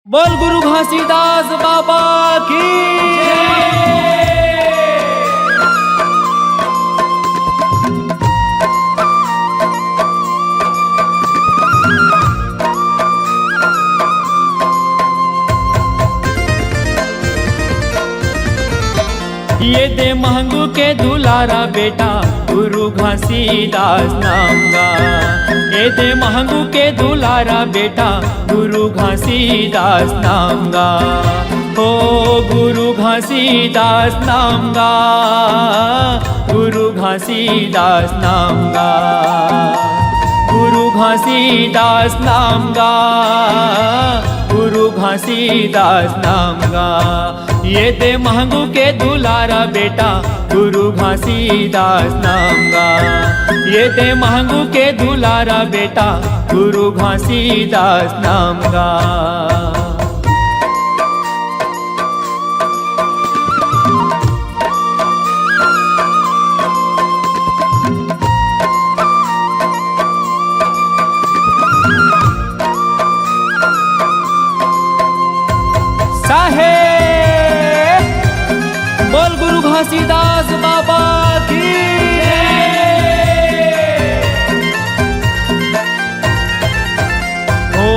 बोल गुरु घासीदास बाबा की ये दे महंगू के दुलारा बेटा गुरु घासीदास नाम गा। ये दे महंगू के दुलारा बेटा गुरु घासीदास नाम गा। हो गुरु घासीदास नाम गा, गुरु घासीदास नाम गा, गुरु घासीदास नाम गा, गुरु घासीदास नाम गा। ये दे महंगू के दुलारा बेटा गुरु घासीदास नाम गा। ये दे महंगू के दुलारा बेटा गुरु घासीदास नाम गा। बोल गुरु घासीदास बाबा की। हो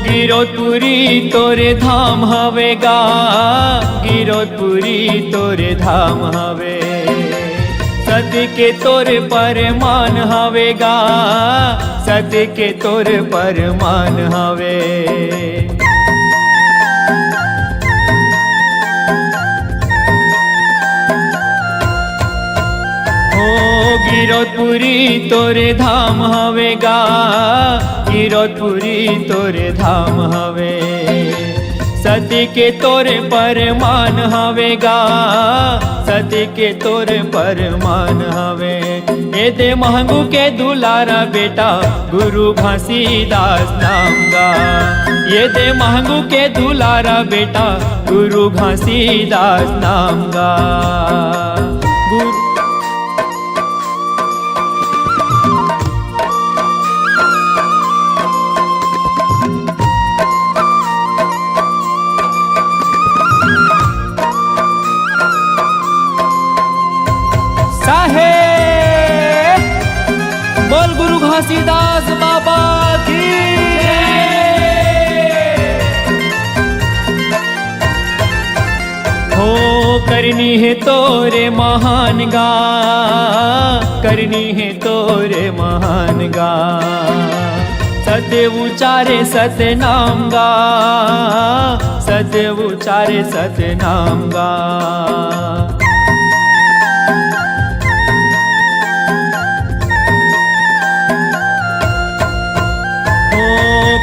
गिरोधपुरी तोरे धाम हवेगा, गिरोधपुरी तोरे धाम हवे। सत्य के तोरे परमान हवेगा, सत्य के तोरे परमान हवे। गिरोधपुरी तोरे धाम हवेगा, गिरोधपुरी तोरे धाम हवे। सत्य के तोरे परमान हवेगा, सत्य के तोरे परमान हवे। ये दे महंगू के दुलारा बेटा गुरु घासीदास नाम गा। ये दे महंगू के दुलारा बेटा गुरु घासीदास नाम गा। बोल गुरु घासीदास बाबा की। हो करनी है तोरे महान गा, करनी है तोरे महान गा। सत्य उचारे सत्य नाम गा, सत्य उचारे सत्य नाम गा।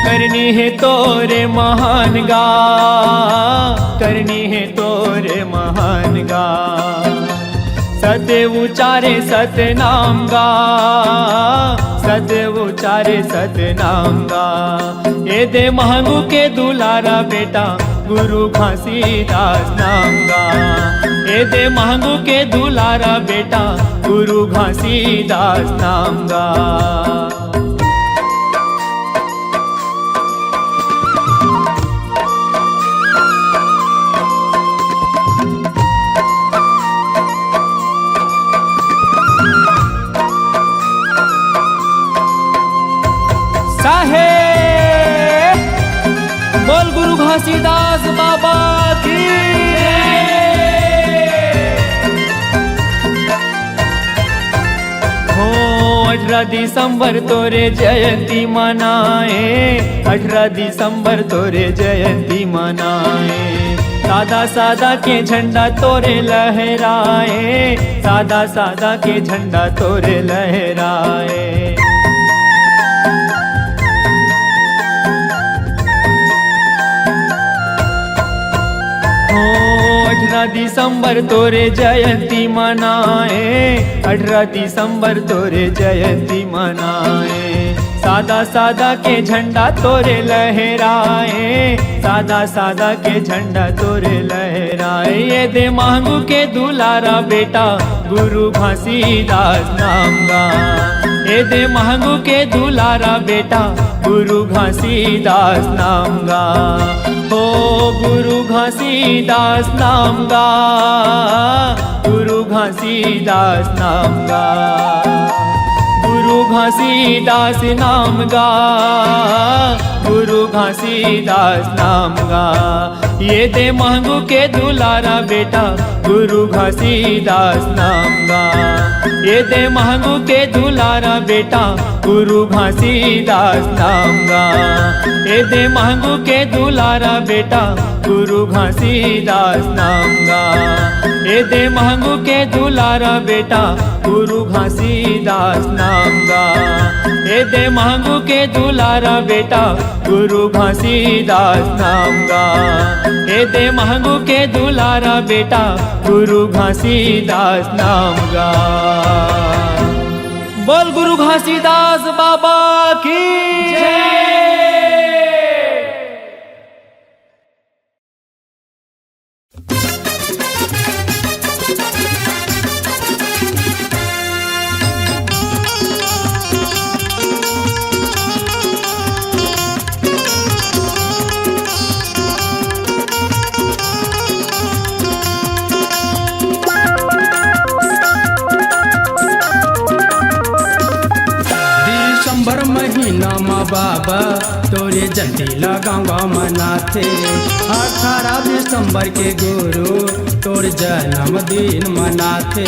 करनी है तोरे महान गा, करनी है तोरे महान गा। सत्य उचारे सत्य नाम गा, सत्य उचारे सत्य नाम गा। ये दे महंगू के दुलारा बेटा गुरु घासीदास नाम गा। ये दे महंगू के दुलारा बेटा गुरु घासीदास नाम गा। बोल गुरु घासीदास बाबा की। हो 18 दिसंबर तोरे जयंती मनाए, 18 दिसंबर तोरे जयंती मनाए। सादा सादा के झंडा तोरे लहराए, सादा सादा के झंडा तोरे लहराए। 18 दिसंबर तोरे जयंती मनाए, 18 दिसंबर तोरे जयंती मनाए। सादा सादा के झंडा तोरे लहराए, सादा सादा के झंडा तोरे लहराए। ये दे महंगू के दुलारा बेटा गुरु घासीदास नाम गा। ये दे महंगू के दुलारा बेटा गुरु घासीदास नाम गा। हो गुरु घासीदास नाम गा, गुरु घासीदास नाम गा, गुरु घासीदास नाम गा, गुरु घासीदास नाम गा। ये दे महंगू के दुलारा बेटा गुरु घासीदास नाम गा, ये दे महंगू के दुलारा बेटा गुरु घासीदास नाम गा, ये दे महंगू के दुलारा बेटा गुरु घासीदास नाम गा, ये दे महंगू के दुलारा बेटा गुरु घासीदास नाम गा, ये दे महंगू के दुलारा बेटा गुरु घासीदास नाम गा, ये दे महंगू के दुलारा बेटा गुरु घासीदास नाम गा। बोल गुरु घासीदास बाबा की जय। महीना माँ बाबा तोरे जल्दी लगाऊंगा मनाथे, 18 दिसंबर के गुरु तोर जन्मदिन मनाथे।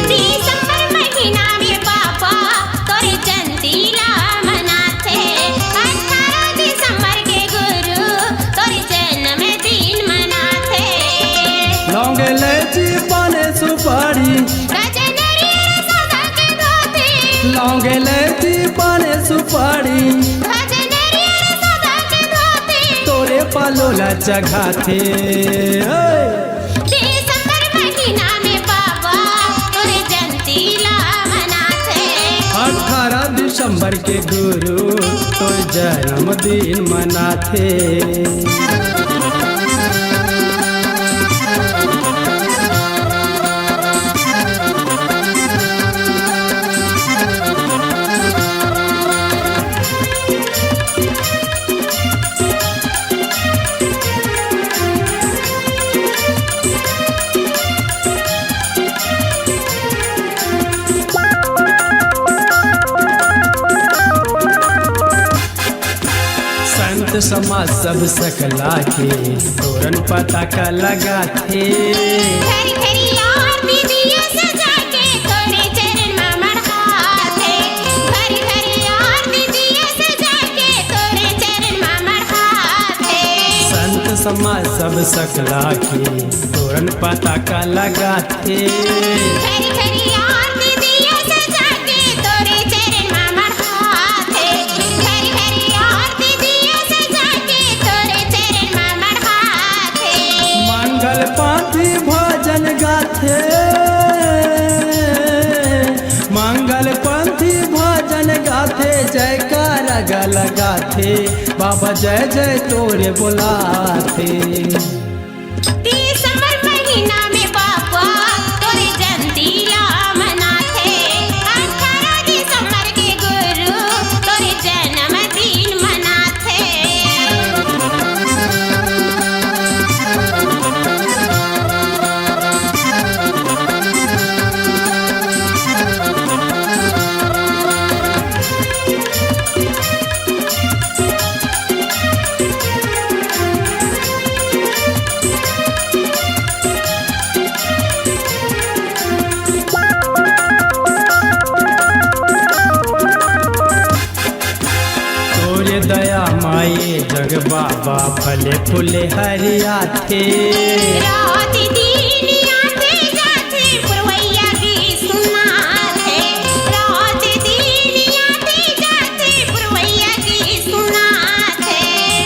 दिसंबर महीना में बाबा तोरे जयंतीला मनाथे, 18 दिसंबर के गुरु तोरे जन्मदिन मनाथे। लौंग इलायची पान सुपारी गजनरिया सदा के धोती, लौंग इलायची पान सुपारी गजनरिया सदा के धोती, तोरे पालोला चघाथे। दिसंबर महीना में बाबा तोरे जयंतीला मनाथे, 18 दिसंबर के गुरु तोर जन्मदिन मनाथे। संत समाज सब सकला के तोरन पता का लगा थे। घरी घरी आरती दिया सजा के तोरे चरण में मढ़ाथे, घरी घरी आरती दिया सजा के तोरे चरण में मढ़ाथे। संत समाज सब सकला के तोरन पता का लगा थे। घरी घरी आरती दिया सजा के तोरे चरण में मढ़ाथे, घरी घरी आरती दिया सजा के तोरे चरण में मढ़ाथे। मंगल पाती भजन गाथे, मंगल पंथी भजन गाथे, जयकार गल गाथे, बाबा जय जय तोरे बुलाथे। दिसंबर महीना में बाबा तोरे जयंतीला मनाथे, 18 दिसंबर के गुरु तोरे जन्मदिन मनाथे। तोरे दया माए जग बाबा फले फूले हरिया थे। रात दिन आते जाते पुरवैया की सुनाथे, रात दिन आते जाते पुरवैया की सुनाथे।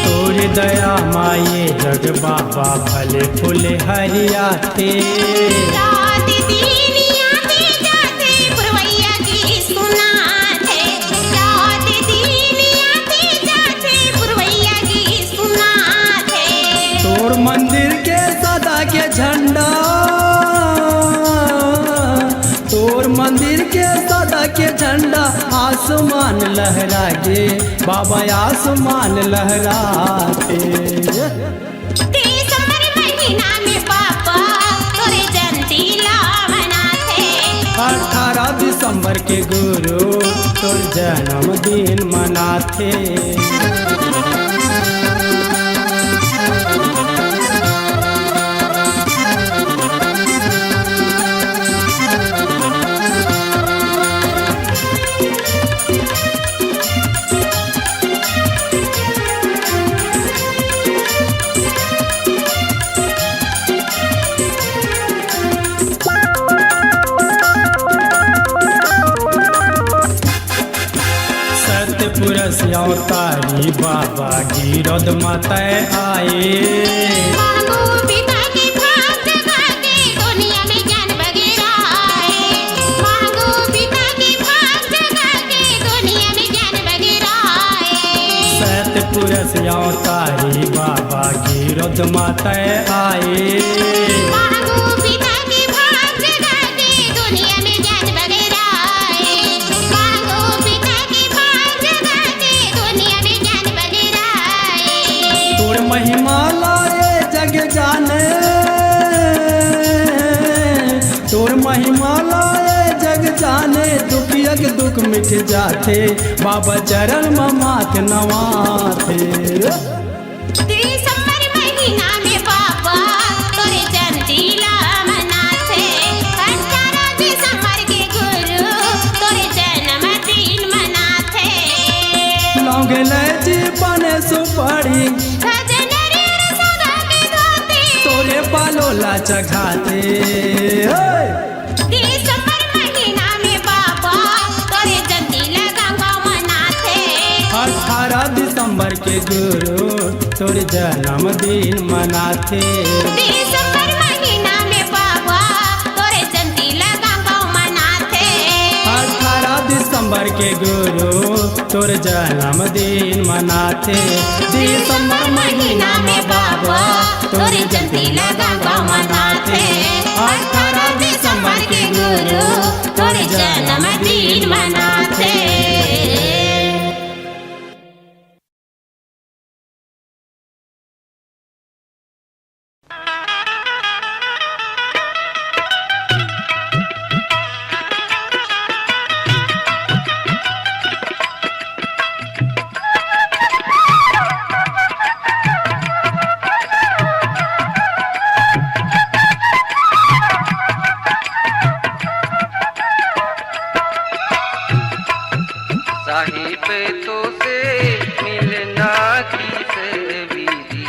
तोरे दया माए जग बाबा फले फूले हरिया थे। रात दिन आते जाते पुरवैया की सुनाथे, रात दिन आते जाते पुरवैया की सुनाथे। तोर मंदिर के सदा के झंडा, तोर मंदिर के सदा के झंडा आसमान लहरा गे, बाबा आसमान लहराते। दिसंबर के गुरु तोर जन्मदिन मनाथे। अवतारी बाबा गिरद माता आए। मांगो पिता की भाग जगा के दुनिया में ज्ञान वगैरह आए। मांगो पिता की भाग जगा के दुनिया में ज्ञान वगैरह आए। सतपुरुष अवतारी बाबा गिरद माता आए। मांगो पिता की भाग जगा के दुनिया में ज्ञान वगैरह आए। मांगो पिता की भाग जगा के दुनिया में ज्ञान वगैरह आए। तोर महिमा लाए जग जाने, तोर महिमा लाए जग जाने, दुखियक दुख मिट जाते, बाबा चरण में माथ नवाथे। दिसंबर महीना में बाबा तोरे जयंतीला मनाथे। 18 दिसंबर के गुरु तोरे जन्मदिन मनाथे। लौंगे ले जीवन सुपारी भजनरी सदा के गाते, तोरे पालोला चघाते। दिसंबर महीना में बाबा तोरे जयंतीला गंगा मनाथे। 18 दिसंबर के गुरु तोर जन्मदिन मनाथे। दिसंबर महीना में बाबा तोरे जयंतीला गंगा मनाथे। 18 दिसंबर के गुरु तोर जन्मदिन मनाथे। दिसंबर महीना में बाबा तोर जयंतीला गंगा मनाथे। 18 दिसंबर के गुरु तोर जन्मदिन मनाथे। साहिबों से मिलना की सेवीदी,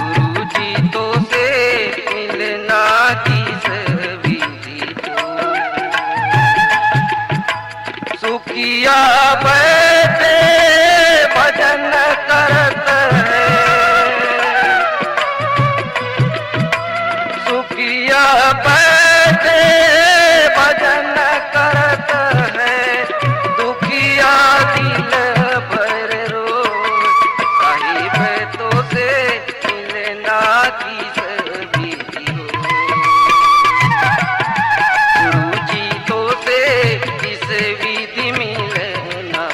गुरुजी तो से मिलना की सेवीदी। सुखिया बैठे भजन करत है, सुखिया बैठे भजन करत है, दुखिया दिल भर रो। साहिब तो से मिलना की सभी हो, गुरुजी तो से किस विधि मिलना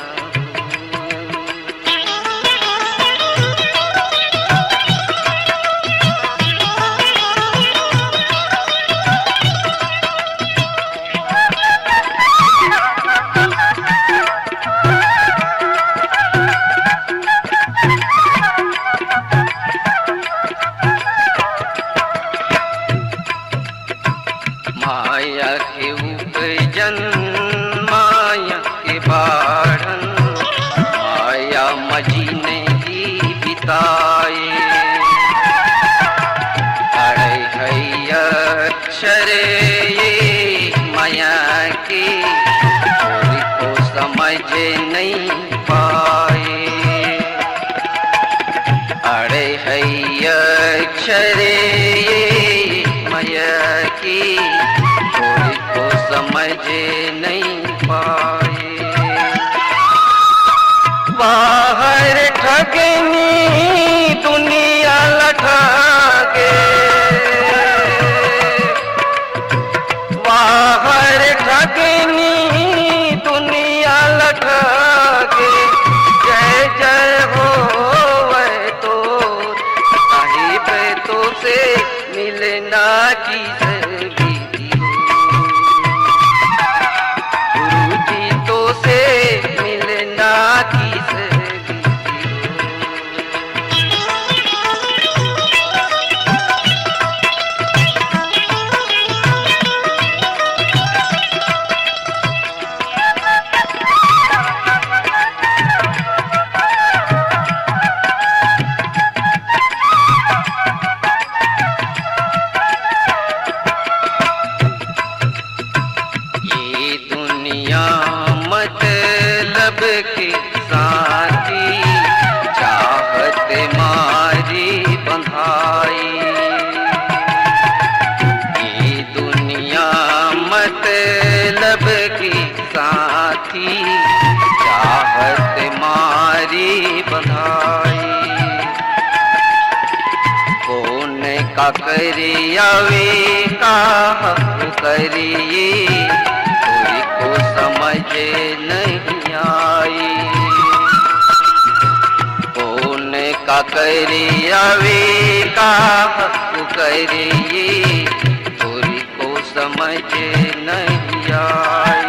माया के उपजन, माया के बाढ़न, माया मजी ने ही बिताए। अरे हैया अक्षरे ये माया के, कोई को समझ नहीं पाए। अरे हैया अक्षरे ये माया की, कोई को समझ नहीं पाए। बाहर ठगनी दुनिया लठागे, बाहर ठगनी दुनिया लठागे। जय जय हो वह तो साहिब तो से मिलना की सभी हो। लब की साथी चाहत मारी बंधाई। ये दुनिया मतलब की साथी चाहत मारी बंधाई। कौन का करियावे का करिए कोई को समझ नहीं आई। कौन का करियावे का करिए कोई को समझ नहीं आई।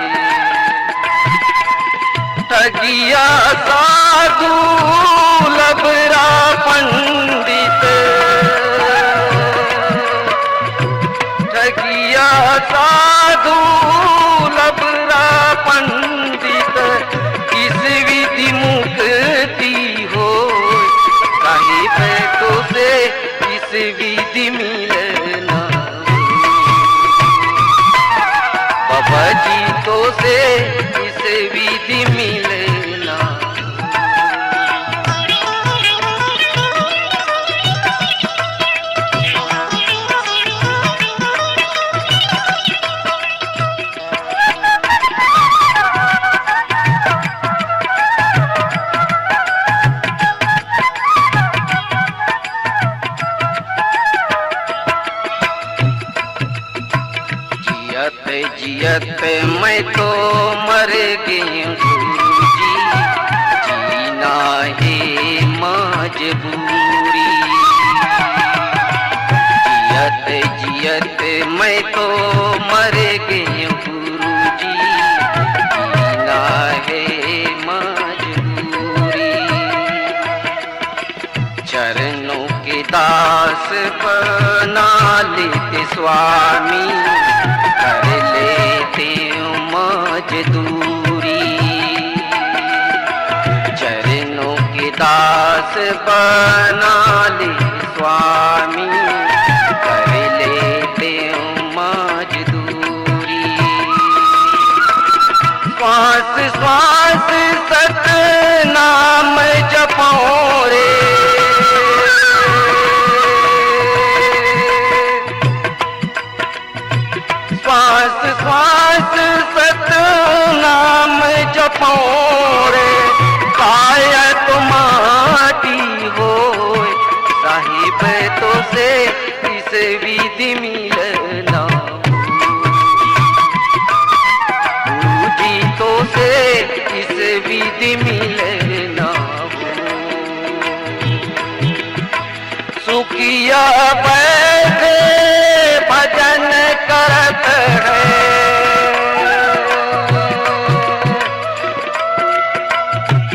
ठगिया साधु लबरा पंडित ठगिया साधु लबरा पंडित किस विधि मुक्ति हो कहीं बैठो से किस विधि मिलना। बाबा जी तो से किस विधि मिलना। जियत मैं तो मर गई गुरुजी जीना है मजबूरी। जियत मैं तो मर गई गुरुजी जीना है मजबूरी। चरणों के दास बना लेते स्वामी कर लेते मजदूरी। चरणों के दास बना ले स्वामी कर लेते मजदूरी। श्वास श्वास सत नाम जपो रे श्वास श्वास सत नाम जपो रे काया माटी हो साहिब तो से इस विधि मिलना। गुरु जी तो से इस विधि मिलना। सुखिया बैठे भजन करत है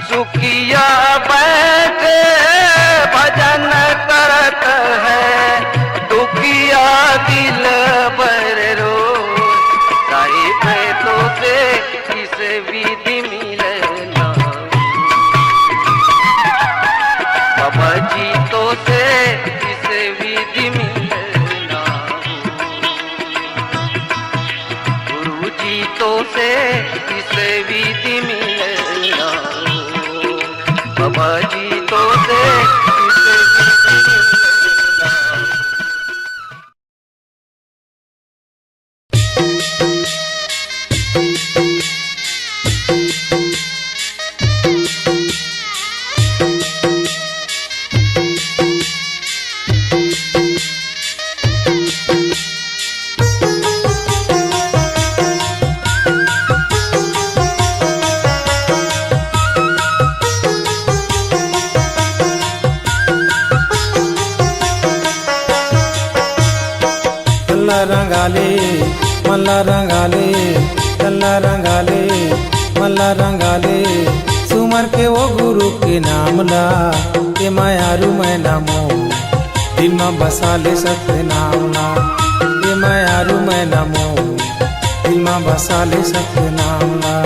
सुखिया बैठे भजन करत है। दुखिया दिल पर रो साहिब तो से इस विधि मिलना। बाबा जी तो से इस विधि मिलना। गुरु जी तो से इस विधि मिलना। बाबा जी तो से इस विधि मिलना। रंगाले मल्ला रंगाले तल्ला रंगाले मल्ला रंगाले सुमर के वो गुरु के नाम ला के मायारू मैं नामो दिल में बसा ले सत्य नाम ला के मायारू मैं नामो दिल में बसा ले सत्य नाम ला।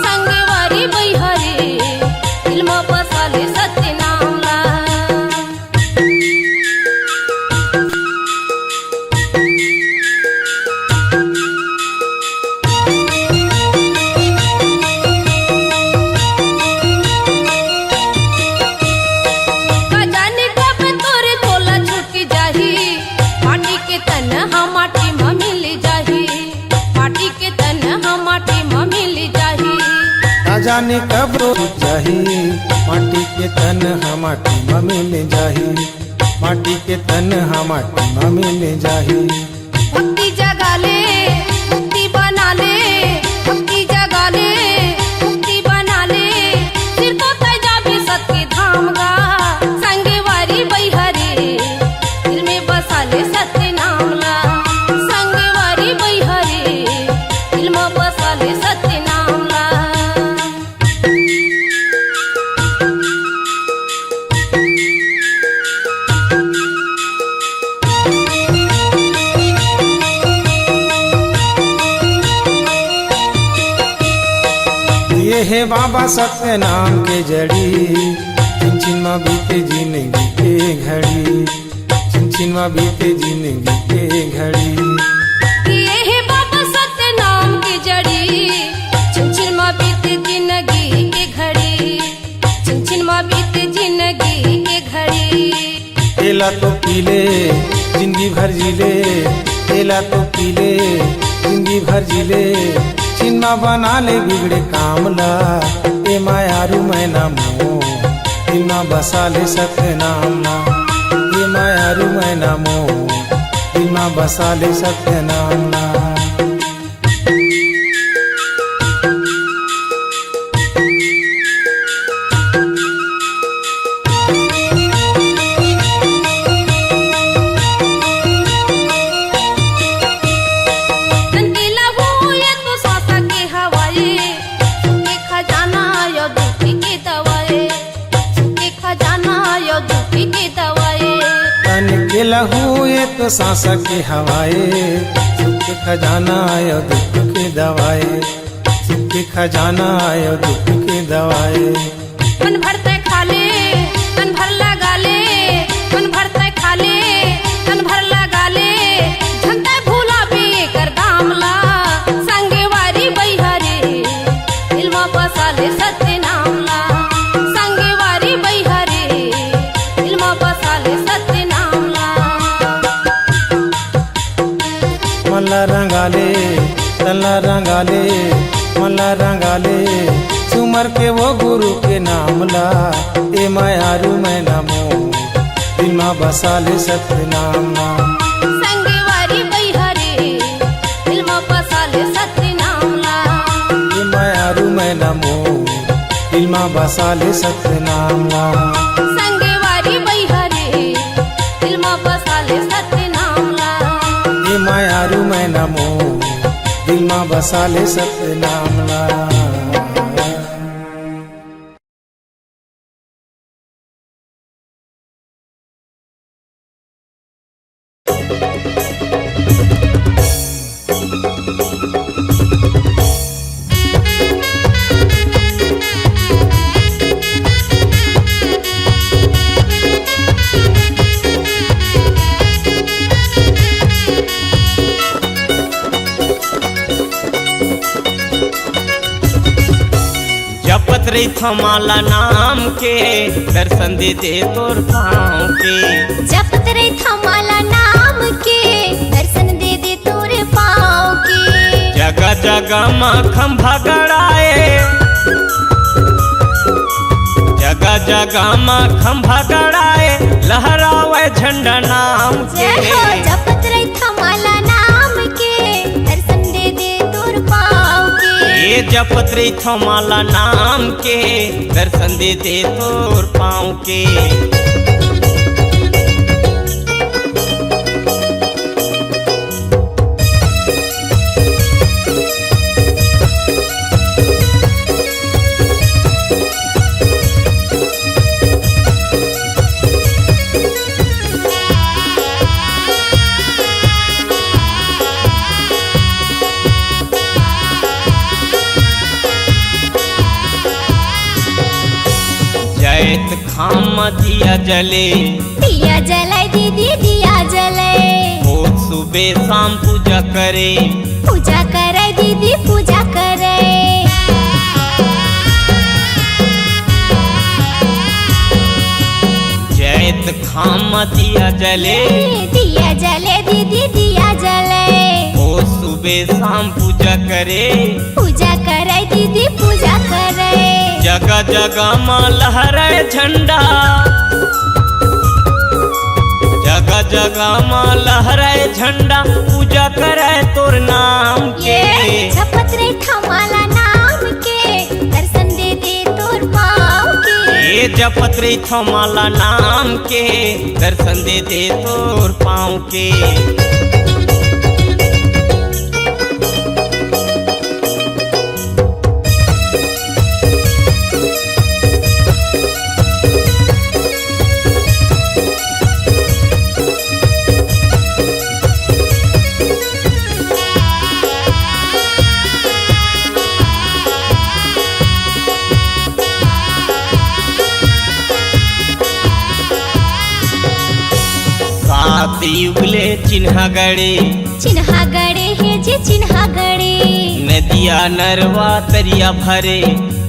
संगे न जाने कब रो जाही माटी के तन हम माटी में मिल जाही माटी के तन हम माटी में मिल जाही मुक्ति जगा ले मुक्ति बना ले मुक्ति जगा ले मुक्ति बना ले सिर को तजा भी सत्य धाम गा संगे वारी बैहरे दिल में बसा ले सत्य नाम ला संगे वारी बैहरे दिल में बसा ले सत्य नाम ला ये है बाबा सत्य नाम के जड़ी छिन छिन में बीते जिंदगी के घड़ी छिन छिन में बीते जिंदगी के घड़ी ये है बाबा सत्य नाम की जड़ी छिन माँ बीते जिंदगी के घड़ी छिन माँ बीते जिंदगी के घड़ी एला तो पीले जिंदगी भर जिले एला तो पीले जिंदगी भर जिले चिन्मा बना ले बिगड़े कामला ए मायारू मैना मो दिलमा बसा ले सत्य नाम ला ए मायारू मैना मो दिलमा बसा ले सत्य नाम ला के लहू ये तो सांस के हवाए सुख के खजाना आयो दुख के दवाए सुख के खजाना आयो दुख के दवाए मन भरते खा ले मन भर लगा ले मन भरते खा ले मन भर लगा ले झंडा भूला भी कर दाम ला संगे वारी बैहरे दिल में बसा ले सत्य नाम ला संगे वारी बैहरे दिल में बसा ले सत्य नाम ला मल्ला रंगाले तल्ला रंगाले मल्ला रंगाले सुमर के वो गुरु के नाम ला ए मायारू मैं नामो दिल में बसा ले सत्य नाम ला संगे वारी बैहरे दिल में बसा ले सत्य नाम ला ए मायारू मैं नामो दिल में बसा ले सत्य नाम ला संगे वारी बैहरे दिल में बसा ले सत्य नाम ला ए मायारू मैं नामो दिल में बसा ले सत्य नाम ला जपत रही थमाला नाम के दर्शन दे दे तोर पाँव के जपत रही थमाला नाम के दर्शन दे दे तोरे पाँव के जगह जगह माँ खंभा गड़ाए जगह जगह माँ खंभा गड़ाए लहरावे झंडा नाम के जय हो जपत रही थमाला नाम के दर्शन दे दे तोर पाँव के ये जपत रही थमाला नाम के दर्शन दे दे तोर पाँव के जैत खाम दिया जले दिया जलाए दीदी दिया जलाए रोज सुबह शाम पूजा करे पूजा करे दीदी पूजा करे जैत खाम दिया जले दिया जले दीदी दिया जले रोज सुबह शाम पूजा करे पूजा करे दीदी पूजा करे जगह जगह माँ लहराए झंडा, जगह जगह माँ लहराए झंडा, पूजा करे तोर नाम के। जपत रे थमाला नाम के, दर्शन दे दे तोर पाँव के। ये जपत रे थमाला नाम के, दर्शन दे दे तोर पाँव के। युगले चिन्हा गड़े, चिन्हा गड़े है जे चिन्हा गड़े। नदिया नरवा तरिया भरे,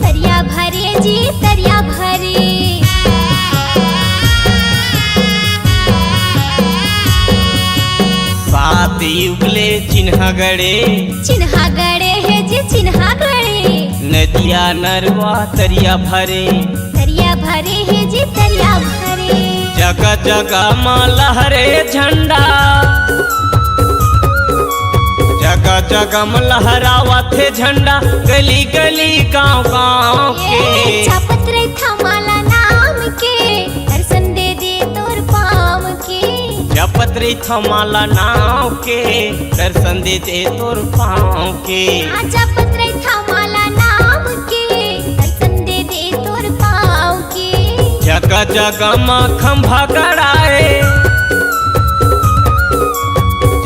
तरिया भरे जी तरिया भरे। सात युगले चिन्हा गड़े, चिन्हा गड़े है जे चिन्हा गड़े। नदिया नरवा तरिया भरे, तरिया भरे है जे तरिया भरे। जगह जगह माँ लहरे झंडा, जगह जगह में लहरावा थे झंडा, गली गली गाँव गाँव के। जपत रे थमाला नाम के, दर्शन दे दे तोर पाँव के। जपत रे थमाला नाम के, दर्शन दे दे तोर पाँव के। जपत रे थमाला नाम के, दर्शन दे दे तोर पाँव के। जगह जगह माँ खंभा गड़ाए,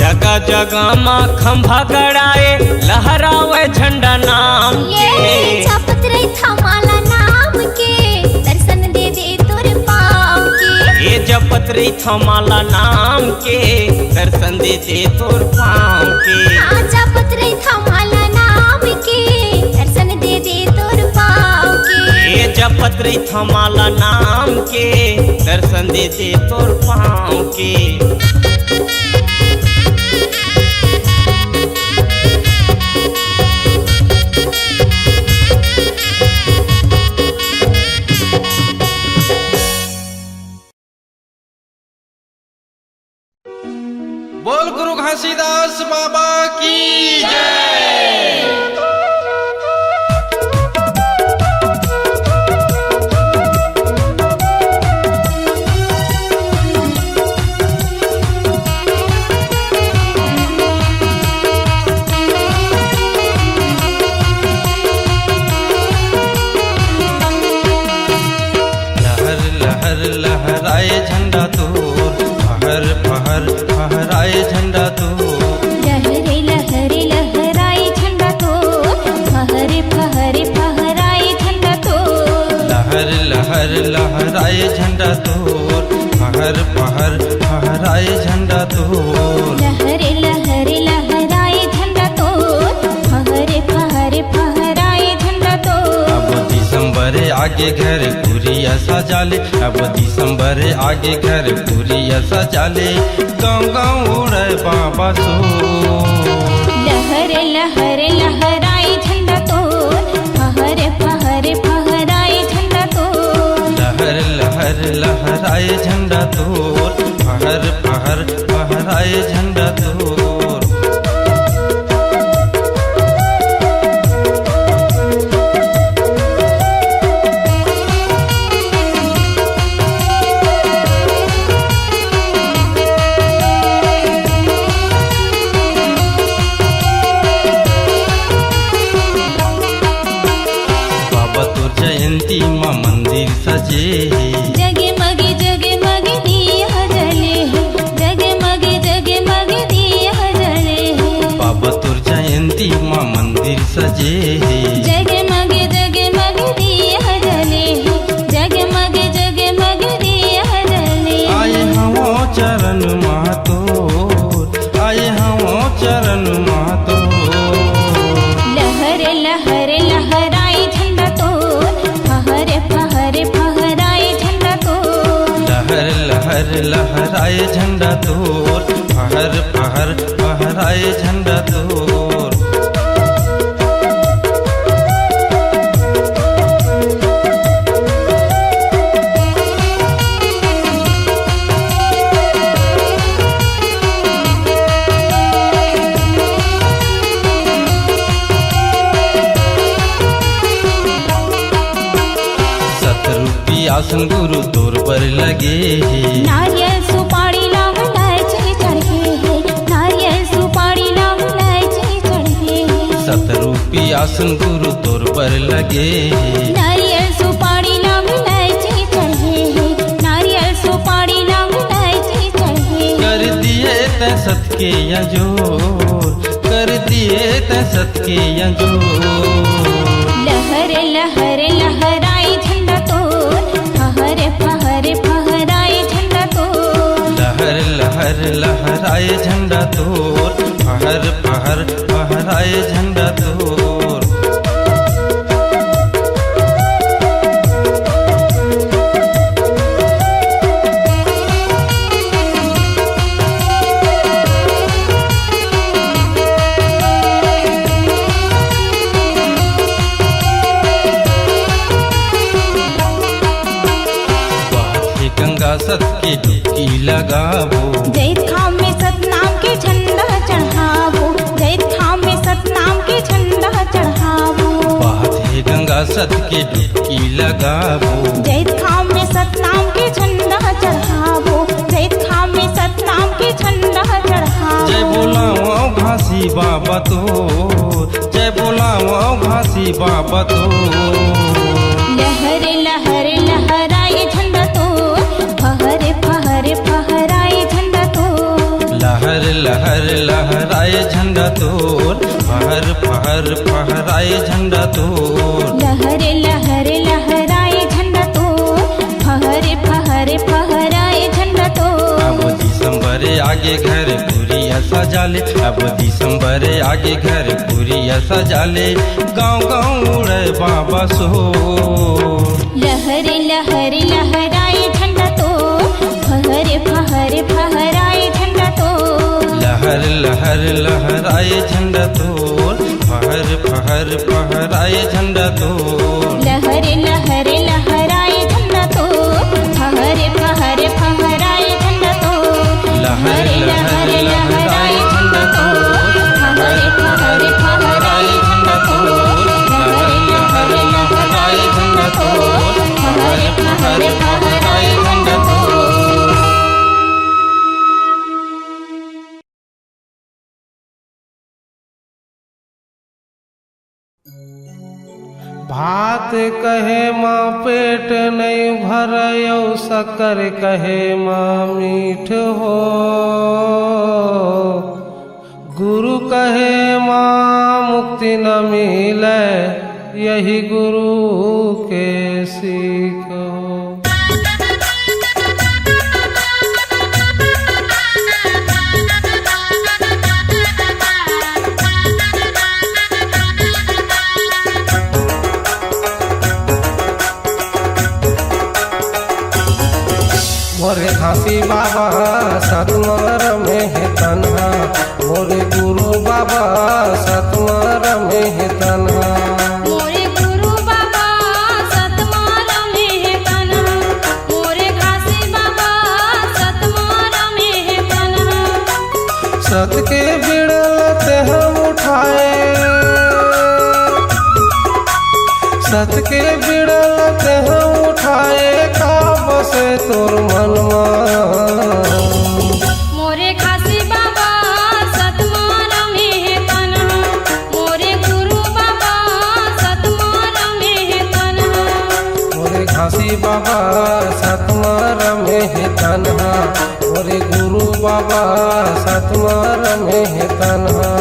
जगह जगह माँ खंभा गड़ाए, लहरावे झंडा नाम के। जपत रे थमाला नाम के, दर्शन दे दे तोर पाँव के। ये जपत रे थमाला नाम के, दर्शन दे दे तोर पाँव के। जपत रे थमाला नाम के, दर्शन दे दे तोर पाँव के। ये जपत रे थमाला नाम के, दर्शन दे दे तोर पाँव के। बोल गुरु घासीदास बाबा की जय। लहर लहर लहराए झंडा तोर, फहर फहर फहराए झंडा तोर। लहरे लहरे लहराए झंडा तोर, फहरे फहरे फहराए झंडा तोर। लहर लहर लहराए झंडा तोर, फहर फहर फहराए झंडा तोर। लहरे लहरे लहराए झंडा तोर, फहरे फहरे फहराए झंडा तोर। अब दिसंबर आगे घर पूरिया सजाले, अब दिसंबर आगे घर पूरिया सजाले, गाँव गाँव उड़े बाबा सो। लहरे लहरे लहराए झंडा तोर, फहरे फहरे फहराए झंडा तोर। लहर लहर लहराए झंडा तोर, फहर फहर फहराए झंडा तोर। जयंती माँ मंदिर सजे, जगमगे जगमगे दिया जले है, जगमगे जगमगे दिया जले है। बाबा तुर जयंती माँ मंदिर सजे, जगमगे जगमगे दिया जले है, जगमगे जगमगे दिया जले। आए हवो चरण मातोर, आए हवो चरण मातोर। लहरे लहरे लहराए झंडा तोर, फहरे फहरे फहराए झंडा तोर। लहर लहर लहराए झंडा तोर, फहर फहर फहराए झंडा तोर। आसन गुरु तोर पर लगे है। नारियल सुपारी लौंग इलायची चढ़े है, नारियल सुपारी लौंग इलायची चढ़े है। सतरूपी आसन गुरु तोर पर लगे है। नारियल सुपारी लौंग इलायची चढ़े है, नारियल सुपारी लौंग इलायची चढ़े है। कर दिए तै सत के यजोर, कर दिए तै सत के यजोर। लहर लहर लहराए झंडा तोर, फहर फहर फहराए झंडा तोर। लहर लहर लहराए झंडा तोर, फहर फहर फहराए झंडा तोर। गंगा सत के डुबकी लगावो, जैत खाम में सतनाम के झंडा चढ़ावो, जैत खाम में सतनाम के झंडा चढ़ावो। बात है गंगा सत के डुबकी लगावो, जैत खाम में सतनाम के झंडा चढ़ावो, जैत खाम में सतनाम के झंडा चढ़ावो। जय बोलाओ घासी बाबा तो, जय बोलाओ घासी बाबा तो। लहर लहर लहराए झंडा तोर, फहर फहर फहराए झंडा तोर। लहर लहर लहराए झंडा तोर, फहर फहर फहराए झंडा तोर। लहर लहर लहराए झंडा तोर, फहर फहर फहराए झंडा तोर। अब दिसंबर आगे घर पूरी सजाले, अब दिसंबर आगे घर पूरी सजाले। गाँव गाँव उड़े बाबा सो। लहर लहर लहराए झंडा तोर, फहर फहर फहराए झंडा तोर। लहर लहर लहराए झंडा तोर, फहर फहर फहराए झंडा तोर। लहर लहर लहराए झंडा तोर, फहर फहर फहराए झंडा तोर। लहर लहर लहराए झंडा तोर, फहर फहर फहराए झंडा तोर। लहर लहर लहराए झंडा तोर, फहर फहर फहराए झंडा तोर। भात कहे माँ पेट नहीं भरयो, शक्कर कहे माँ मीठ हो। गुरु कहे माँ मुक्ति न मिले, यही गुरु के सीखो। मोरे घासी बाबा सतमर में है तन्हा, मोरे गुरु बाबा सतमर में है तन्हा। मोरे गुरु बाबा सतमार में है तन्हा, मोरे घासी बाबा सतमार में है तन्हा। सत के बिड़लते हम उठाए, सत के बिड़लते हम उठाए। का बसे तोर मनमा, मोरे घासी बाबा सतमार में है तन्हा, मोरे गुरु बाबा सतमार में है तन्हा। मोरे घासी बाबा सतमर में है तन्हा, मोरे गुरु बाबा सतमर में है तन्हा।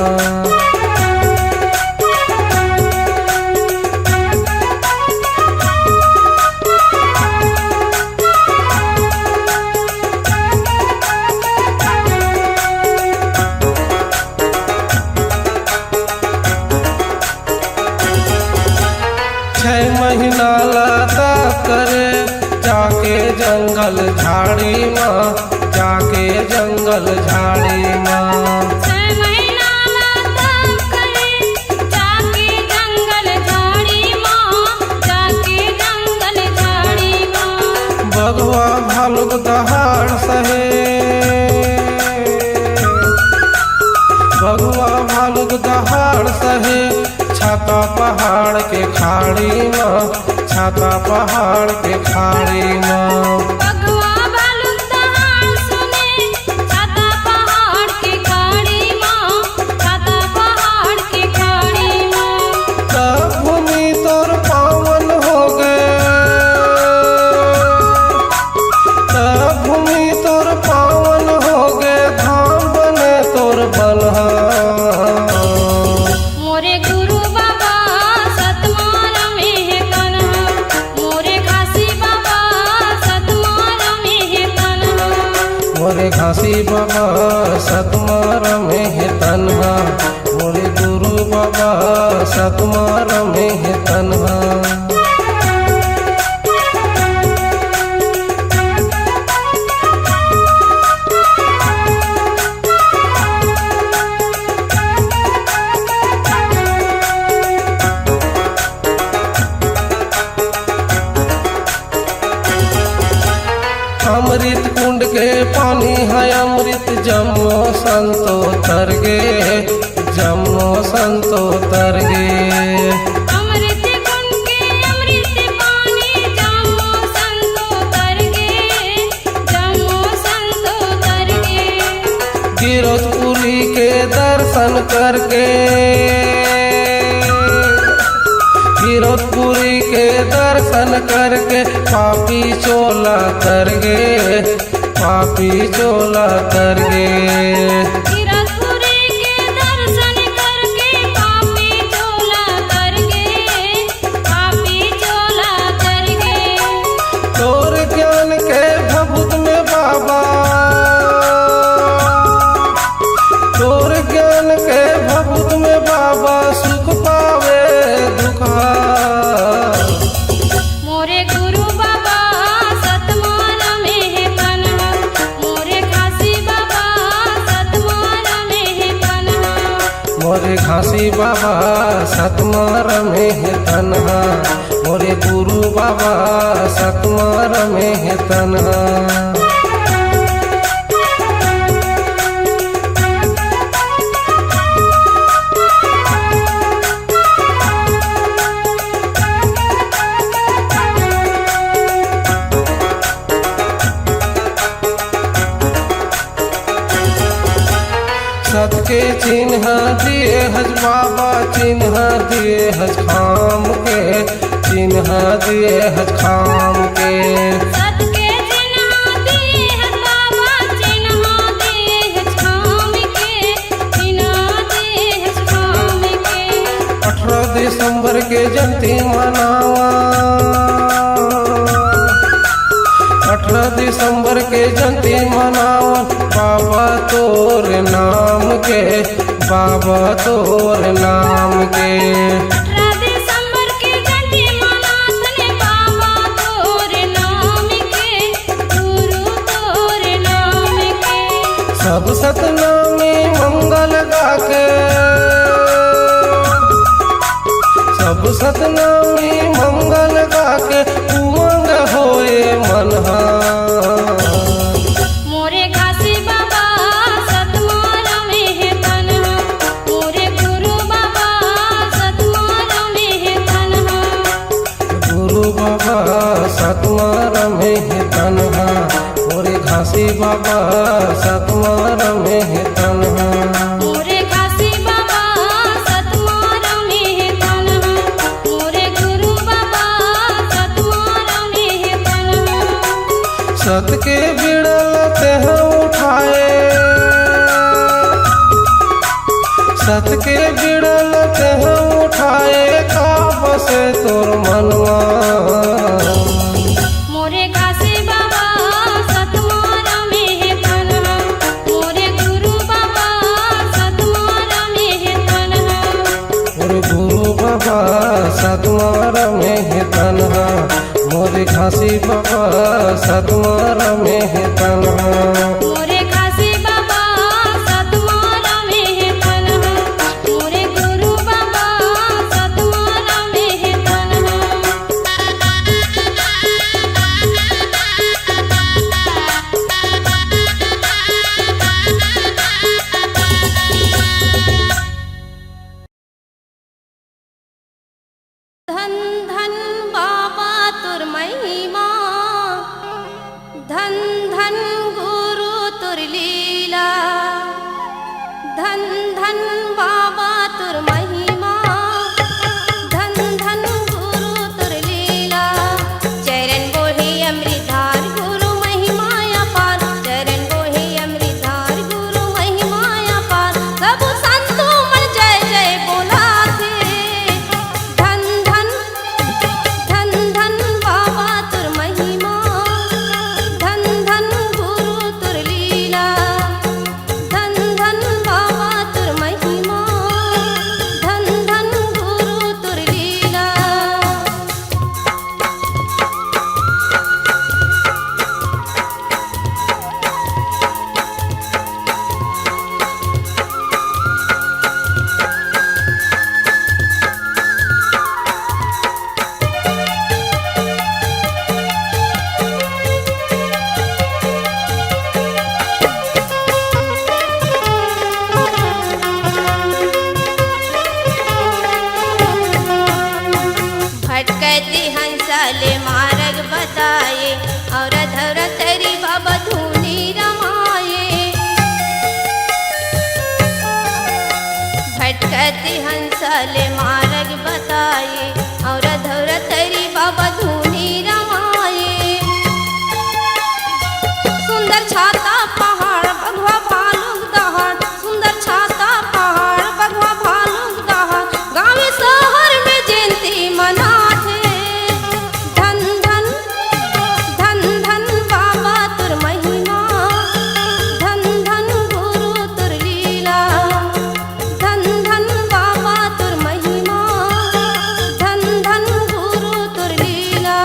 महीना लाता करे जाके जंगल झाड़ी माँ, जाके जंगल झाड़ी माँ। 6 महीना लाता करे जाके जंगल झाड़ी माँ, जाके जंगल झाड़ी माँ। बगवा भालुक दहाड़ सहे, बगवा भालुक दहाड़ सहे। छाता पहाड़ के खाड़ी माँ, छाता पहाड़ के खाड़ी माँ। बगवा बालू दहाड़ सुने छाता पहाड़ के खाड़ी माँ, छाता पहाड़ के खाड़ी माँ। तब भूमि तोर पावन हो गए, तब भूमि तोर पावन हो गए, धाम बने तोर बलहा। मोरे गुरु बाबा सतमार में है कन्हा, मोरे खासी बाबा सतमार में है कन्हा। मोरे घासी बाबा सतमार में है तन्हा, मोरे गुरु बाबा सतमार में है तन्हा। अमृत कुंड के पानी है अमृत, जमो संतो तर गे, जमो संतो तर गे। अमृत कुंड के अमृत पानी जमो संतो तर गे, जमो संतो तर गे। गिरौदपुरी के दर्शन करके, गिरौदपुरी के दर्शन करके पापी चोला तर गे, पापी चोला तर गे। गिरौदपुरी के दर्शन करके पापी चोला तर गे, पापी चोला तर गे। तोर ज्ञान के भभूत में बाबा, तोर ज्ञान के भभूत में बाबा सुख पावे दुखा। मोरे गुरु बाबा सतमार में है कन्हा, मोरे खासी बाबा सतमार में है कन्हा। मोरे घासी बाबा सतमार में है तन्हा, मोरे गुरु बाबा सतमार में है तन्हा। सत के चिन्ह दिए हज बाबा, चिन्ह दिए हज खाम के, चिन्ह दिए हज खाम के। सत के चिन्ह दिए है बाबा, चिन्ह दिए है खाम के, चिन्ह दिए है खाम के। 18 दिसंबर के जयंती मनावा, 18 दिसंबर के जयंती मनावा, बाबा तोर नाम के, बाबा तोर नाम के। 18 दिसंबर के जयंती मनातने बाबा तोर नाम के, गुरु तोर नाम के। सब सतनामी मंगल गाके, सब सतनामी मंगल गाके, उमंग होए मनहा। मोरे खासी बाबा सतमार में है कन्हा, मोरे गुरु बाबा सतमार में है कन्हा। गुरु बाबा सतमार में है तन्हा, मोरे घासी बाबा सतमार में है तन्हा। मोरे खासी बाबा सतमार में है कन्हा, मोरे गुरु बाबा सतमार में है कन्हा। सत के बिड़ल ते हैं उठाए, सत के बिड़ल ते हैं उठाए, का बसे तोर मनवा। मोरे खासी बाबा सतमार में है कन्हा, मोरे गुरु बाबा सतमार में है कन्हा। मोरे गुरु बाबा सतमार में है तन्हा, मोरे घासी बाबा सतमार में है तन्हा। मोरे खासी बाबा सतमार में है कन्हा, मोरे गुरु बाबा सतमार में है कन्हा। धन धन बाबा हंसले मार्ग बताए और धरतरी बाबा धूनी रमाए भटकती हंसले मार्ग बताए और धरतरी बाबा धूनी रमाए सुंदर छाता पहाड़ बघवा भालू दहाड़ सुंदर छाता पहाड़ बघवा भालू दहाड़ गाँव शहर में जयंती मनाथे धन धन धन धन बाबा तुर महिमा धन धन गुरु तुर लीला धन धन बाबा तुर महिमा धन धन गुरु तुर लीला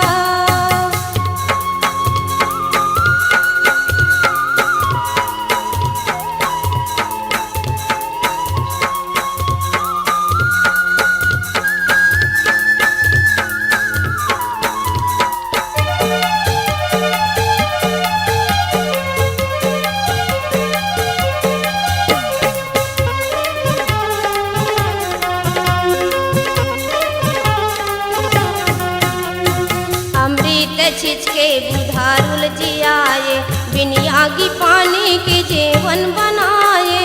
अमृत छिचके बुधारुल जियाए बिनिया की पानी के जीवन बनाए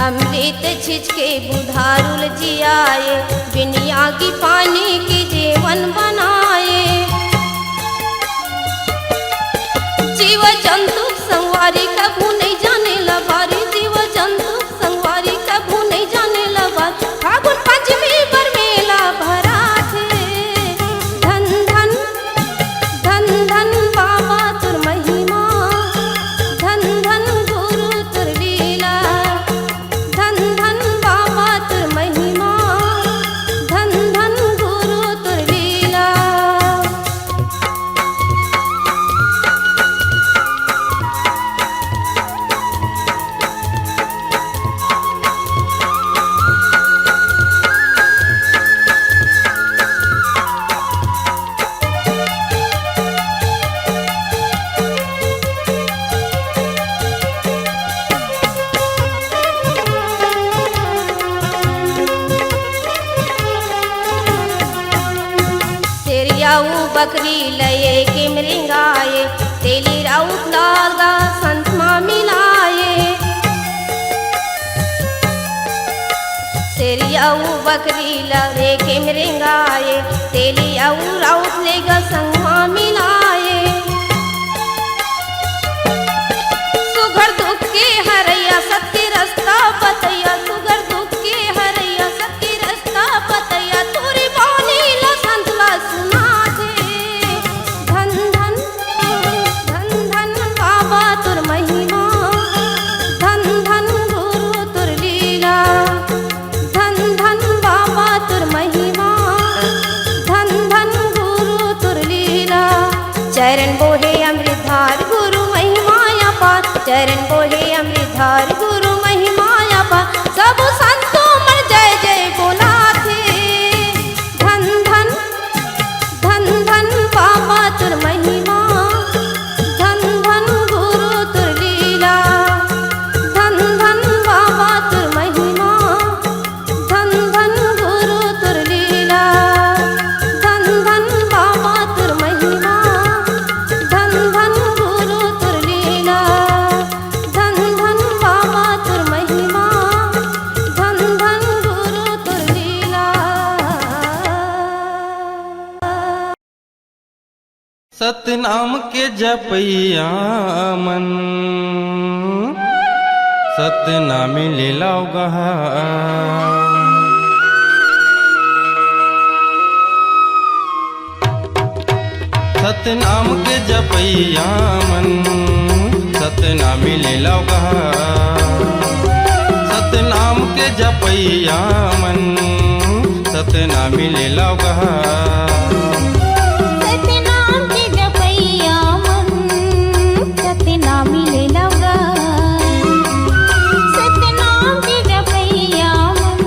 अमृत छिचके बुधारुल जियाए बिनिया की पानी के जीवन बनाए जीव जंतु संवारी कभू नहीं जाने लबारी जीव जंतु संवारी कभू नहीं जाने लबारी फागुन पंचमी पर मेला भरा थे धन धन धन धन बाबा तुर महिमा धन धन गुरु तुर लीला धन धन बाबा तुर महिमा धन धन गुरु तुर लीला तेरियाऊ बकरी लये के मृंगाए तेली राउत लागा संत माँ मिलाए तेरियाऊ बकरी लये के मृंगाए तेली आऊ राउत लेगा संग माँ मिलाए सुगर दुख के हरैया सत्य रास्ता बतैया सुगर दुख के हरैया सत्य रास्ता बतैया तोरी बानी ला संतला सुना थे धन धन धन धन बाबा तुर महिमा धन धन गुरु तुर लीला धन धन बाबा तुर महिमा धन धन गुरु तुर लीला चरण बोहे अमृतधार गुरु महिमाया पार चरण बोहे अमृतधार गुरु महिमाया पार सब संतों मर जय जय बोला थे धन धन धन धन बाबा तुर महिमा धन धन गुरु तुर लीला धन धन बाबा तुर महिमा धन धन गुरु तुर लीला धन धन बाबा तुर महिमा धन धन गुरु तुर लीला धन धन बाबा तुर महिमा धन धन गुरु तुर लीला सतनाम के जपैया मन सतनामी ले लाओ गहा सतनाम के जपैया मन सतनामी ले लाओ गहा सतनाम के जपैया मन सतनामी ले लाओ गहा सतनाम के जपैया मन सतनामी ले लगा सतनाम के जपैया मन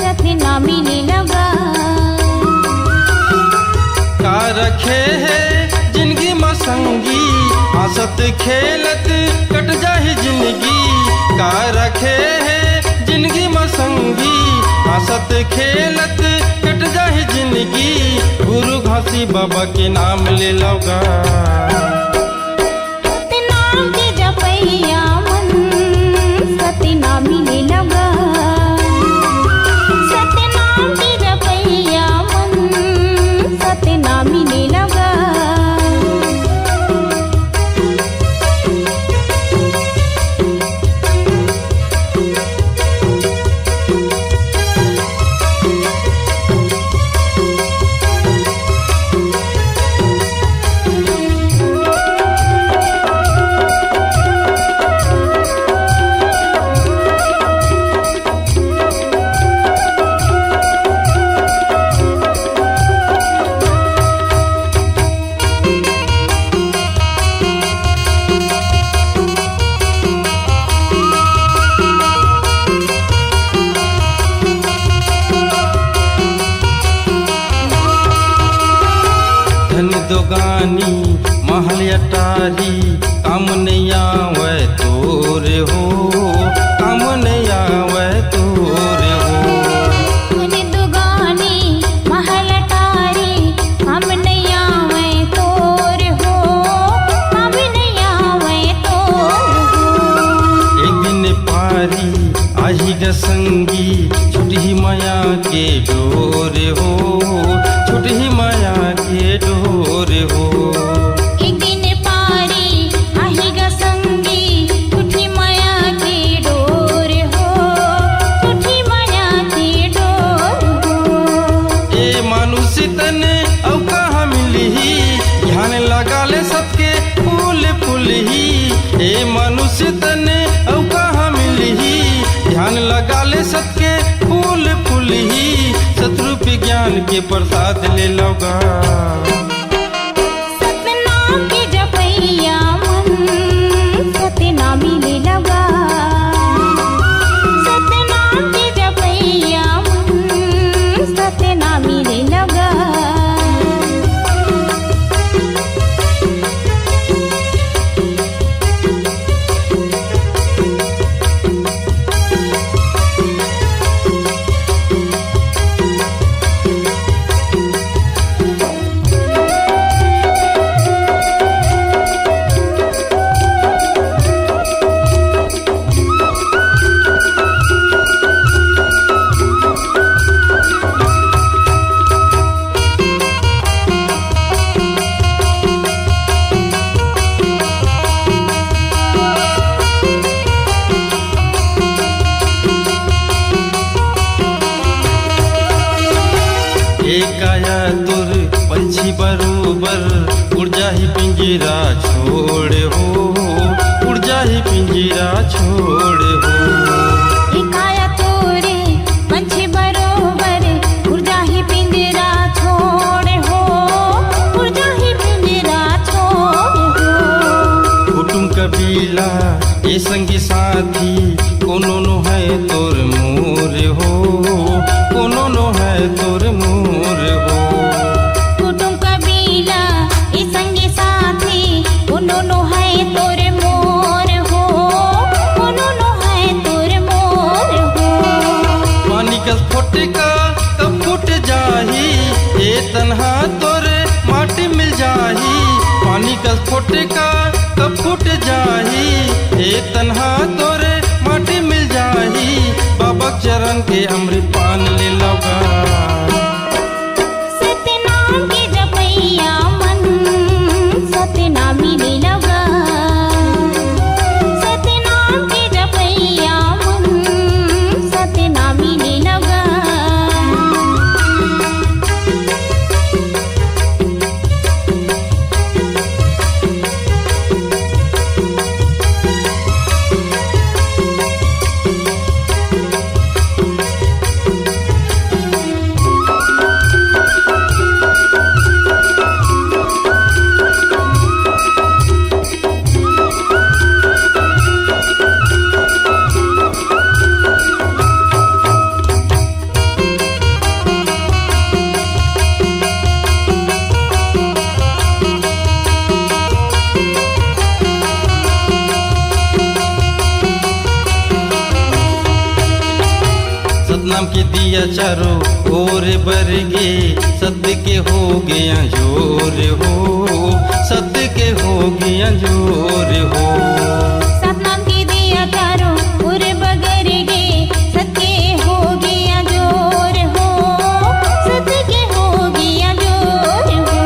सतनामी ले लगा का रखे है जिंदगी मसंगी हंसत खेलत कट जाही जिंदगी का रखे है जिंदगी में संगी हंसत खेलत कट जाए जिंदगी गुरु घासी बाबा के नाम ले लगा सतनाम के जपैया मन सतनामी ले लगा सतनाम के जपैया मन सतनामी ले लगा धन दोगानी महल अटारी काम नहीं आवे तोरे हो काम नहीं आवे तोरे हो मुझे दुगानी महल अटारी हम नहीं आवे तोर हो हम नहीं आवे तोर हो एक दिन पारी आही ग संगी छुटी माया के डोरे हो छुटी माया के डोरे हो एक दिन पारी आही ग संगी छुटी माया के डोर हो छुटी माया के डोर हो ए मानुष तने औ कहाँ मिली ध्यान लगा ले सबके फूल फूल ही ए मनुष्य तने औ कहाँ मिली ध्यान लगा ले सबके फूल फूल ही शत्रु ज्ञान के प्रसाद ले लगा सतनाम के जपैया मन सतनामी ले लगा सतनाम के जपैया मन सतनामी ले लगा एक आया तुर पंछी बरोबर उड़ जाही पिंजरा छोड़ हो उड़ जाही पिंजरा छोड़ हो एकाया तोरे पंछी बरोबर उड़ जाही पिंजरा छोड़ हो उड़ जाही पिंजरा छोड़ हो कुटुम कबीला ये संगी साथी कोनो नो है तोर मोर हो कोनो नो है तोर मोर हो कुटुम कबीला ई संगी साथी उन्होंने है तोर मोर हो उन्होंने है दिया चारों ओर बरगे, सत्य के हो गया जोर हो, सत्य के हो गया जोर हो। सतनाम के दिया चारों ओर बगरगे, सत्य हो गया जोर हो, सत्य के हो गया जोर हो।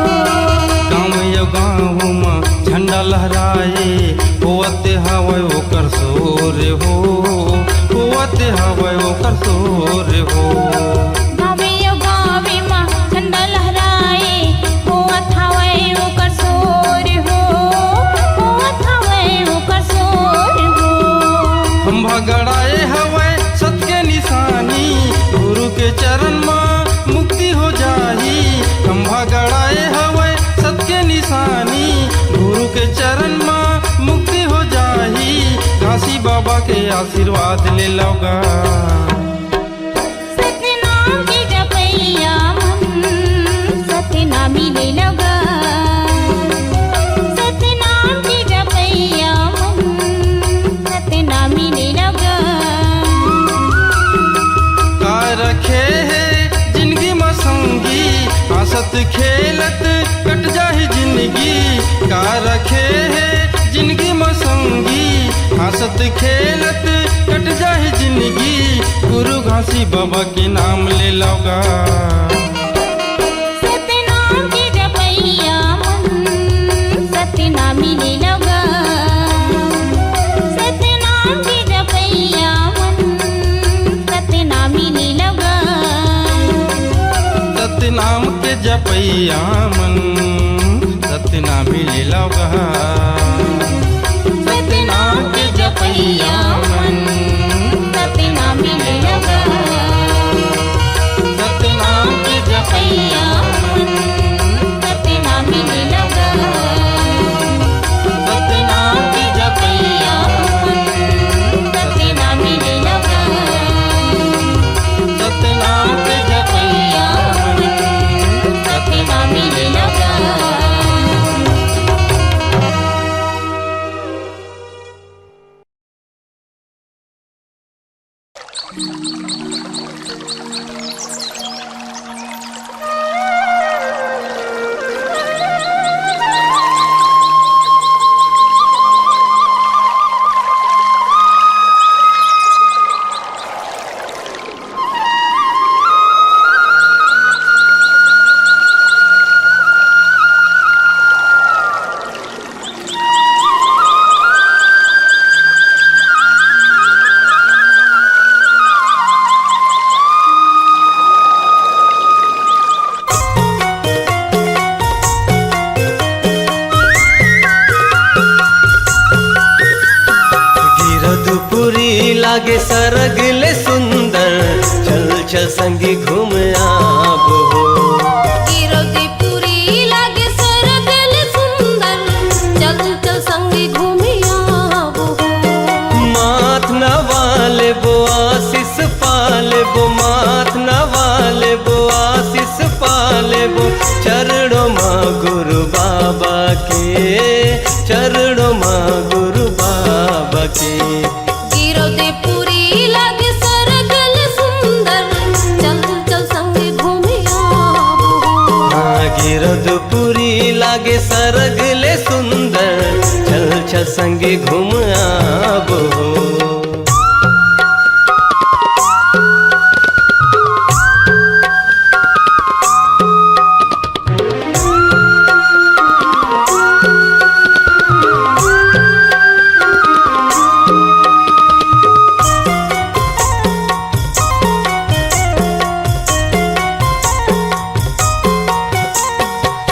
गाँव या गाँव में झंडा लहराए, होवत हवै ओकर शोर हो, होवत हवै ओकर शोर हो। गावे यो गावे माँ झंडा लहराए, होवत हवै ओकर शोर हो, होवत हवै ओकर शोर हो। हम भगड़ाए हवै सत्य के निशानी, गुरु के चरण में मुक्ति हो जाही। हम भगड़ाए हवै सत्य के निशानी, गुरु के चरण में मुक्ति हो जाही। घासी बाबा के आशीर्वाद ले लौगा। सतनाम के जपैया मन, सतनामी ले लगा। सतनाम के जपैया मन, सतनामी ले लगा। का रखे है जिंदगी में संगी, हंसत खेलत कट जाही जिंदगी। का रखे है जिंदगी में संगी, हंसत खेलत कट जाही जिंदगी। गुरु घासी बाबा के नाम ले लौगा। सतनाम के जपैया मन, सतनामी ले लगा। सतनाम के जपैया मन, सतनामी ले लगा। सतनाम के जपैया मन, सतनामी ले लौगा। सतनाम के जपैया मन, सतनामी ले लगा। सतनाम के जपैया मन, सतनामी ले लगा। सतनाम के जपैया मन, सतनामी ले लगा। सतनाम के जपैया मन, सतनामी ले लगा। लागे सरगले सुंदर, चल चल संगी घूम आबो। गिरौती पूरी लागे सरगले सुंदर, चल चल संगी घूमी आबो। माथ नवाले बो आशीष पाले बो, माथ नवाले बो आशीष पाले बो। चरणों माँ गुरु बाबा के, चरणों माँ गुरु बाबा के। गिरौती पूरी लागे सरगले सुंदर, चल चल संगी घूमी आबो। हाँ गिरधपुरी लागे सरगले सुंदर, चल चल संगे घूम आबो।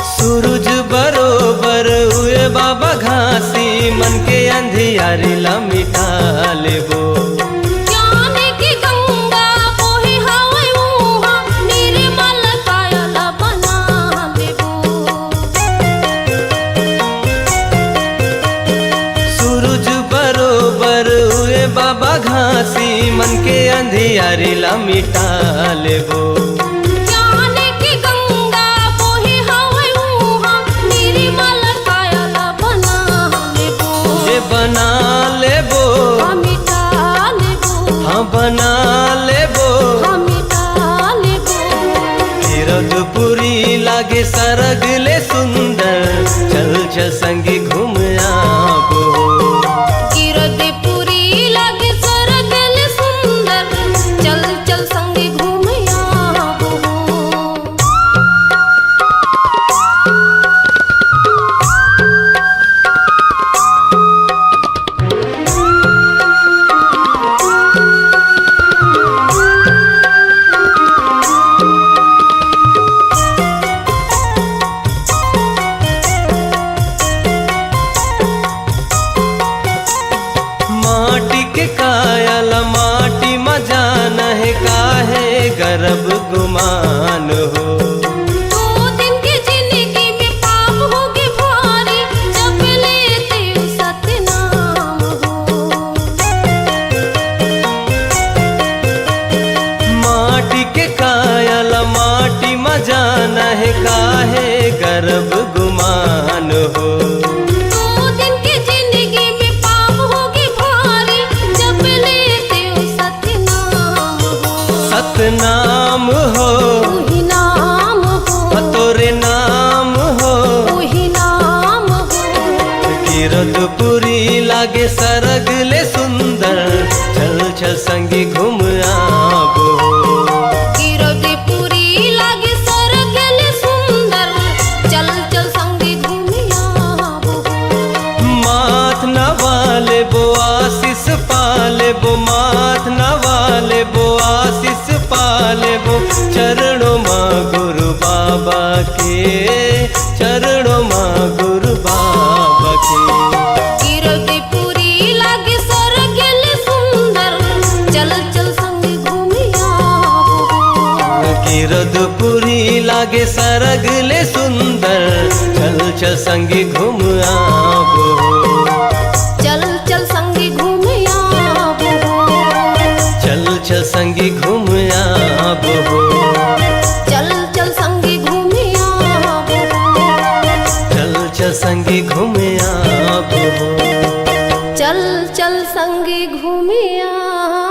सूरज बरोबर हुए बाबा घासी, मन के अंधियारी ला मिटा लेबो। जाने की गंगा बोहे हवै उहा, निर्मल काया बना लेबो। सूरज बरोबर हुए बाबा घासी, मन के अंधियारी ला मिटा लेबो। जाने की गंगा बोहे हवै उहा, निर्मल काया बना लेबो। जे बना लेबो, मिटा लेबो। हाँ बना लेबो, मिटा गिरधपुरी लागे सरग ले सुंदर, चल चल संगी घूम आबो। गिरधपुरी लागे सरगल सुंदर, चल चल संगे घूम आबो। माटी के कायल माटी मजा नहे काहे गर्भ गुमान हो। दो दिन की जिंदगी में पाप होगे भारी, जब लेते हो सतनाम हो। माटी के कायल माटी मजा नहे काहे गर्भ गुमान हो। दो दिन की जिंदगी में पाप होगे भारी, जब लेते हो सतनाम हो। सतनाम हो वही नाम हो, तोरे नाम हो। वही नाम हो। गिरधपुरी लागे सरग ले सुंदर, चल चल संगी घूम आबो। गिरधपुरी लागे सरगल सुंदर, चल चल संगे घूम आबो। माथ नवाले बो आशीष पाले बो, माथ नवाले बो आशीष पाले बो। चरणों माँ गुरु बाबा के, चरणों माँ गुरु बाबा के। गिरधपुरी लागे सरगल सुंदर, चल चल संगे घूम आबो। गिरधपुरी लागे सरग ले सुंदर, चल चल संगी घूम आबो। चल चल संगे घूम आबो। चल चल संगी घूम आबो। चल चल संगे घूम आबो। चल चल संगी घूम आबो। चल चल संगे घूम आबो।